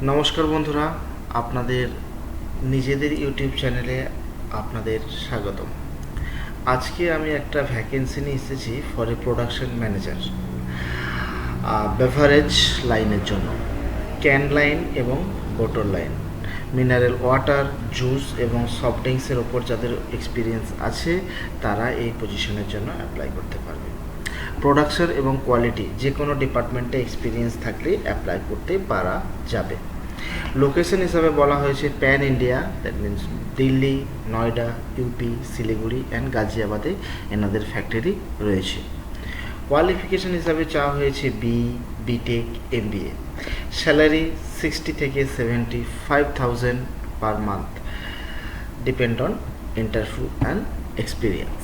নমস্কার বন্ধুরা, আপনাদের নিজেদের ইউটিউব চ্যানেলে আপনাদের স্বাগতম। আজকে আমি একটা ভ্যাকেন্সি নিয়ে এসেছি for a production manager, beverage লাইনের জন্য। ক্যান লাইন এবং bottle line, mineral water, juice এবং সফট ড্রিঙ্কসের ওপর যাদের এক্সপিরিয়েন্স আছে তারা এই পজিশনের জন্য অ্যাপ্লাই করতে পারবে। প্রোডাকশন এবং কোয়ালিটি যে কোনো ডিপার্টমেন্টে এক্সপিরিয়েন্স থাকলে অ্যাপ্লাই করতে পারা যাবে। লোকেশন হিসাবে বলা হয়েছে pan India, that means Delhi, Noida, UP, Siliguri and গাজিয়াবাদে এনাদের ফ্যাক্টরি রয়েছে। কোয়ালিফিকেশন হিসাবে চাওয়া হয়েছে বিটেক, এমবিএ। স্যালারি 60 থেকে 75,000 per month, depend on interview and experience.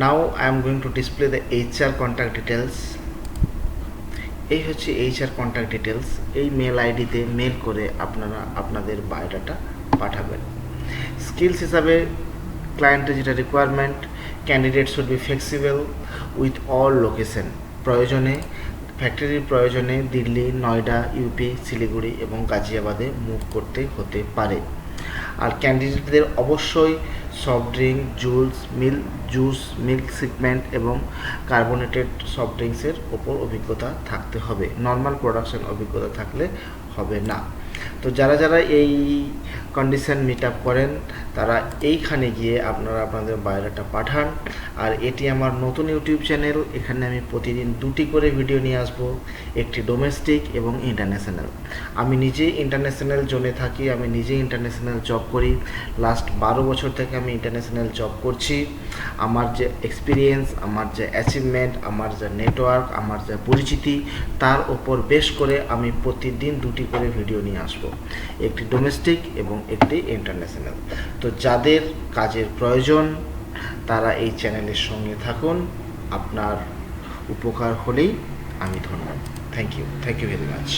Now I am going to display the HR contact details. এই হচ্ছে HR কন্ট্যাক্ট ডিটেলস। এই মেল আইডিতে মেল করে আপনারা আপনাদের বায়োডাটা পাঠাবেন। স্কিলস হিসাবে ক্লায়েন্টের যেটা requirement, candidate should be flexible with all location. প্রয়োজনে ফ্যাক্টরির প্রয়োজনে দিল্লি, নয়ডা, ইউপি, শিলিগুড়ি এবং গাজিয়াবাদে মুভ করতে হতে পারে। আর ক্যান্ডিডেটদের অবশ্যই soft drink, juice, milk segment এবং কার্বোনেটেড সফট ড্রিঙ্কসের ওপর অভিজ্ঞতা থাকতে হবে। নর্মাল প্রোডাকশন অভিজ্ঞতা থাকলে হবে না। তো যারা যারা এই কন্ডিশন মিট আপ করেন তারা এইখানে গিয়ে আপনারা আপনাদের বায়োডাটা পাঠান। আর এটি আমার নতুন ইউটিউব চ্যানেল, এখানে আমি প্রতিদিন 2টি করে ভিডিও নিয়ে আসব, একটি ডোমেস্টিক এবং ইন্টারন্যাশনাল। আমি নিজে ইন্টারন্যাশনাল জোনে থাকি, আমি নিজে ইন্টারন্যাশনাল জব করি। লাস্ট 12 বছর থেকে আমি ইন্টারন্যাশনাল জব করছি। আমার যে এক্সপিরিয়েন্স, আমার যে অ্যাচিভমেন্ট, আমার যে নেটওয়ার্ক, আমার যে পরিচিতি, তার ওপর বেশ করে আমি প্রতিদিন 2টি করে ভিডিও নিয়ে আসব, একটি ডোমেস্টিক এবং একটি ইন্টারন্যাশনাল। তো যাদের কাজের প্রয়োজন তারা এই চ্যানেলের সঙ্গে থাকুন। আপনার উপকার হলেই আমি ধন্য। Thank you very much.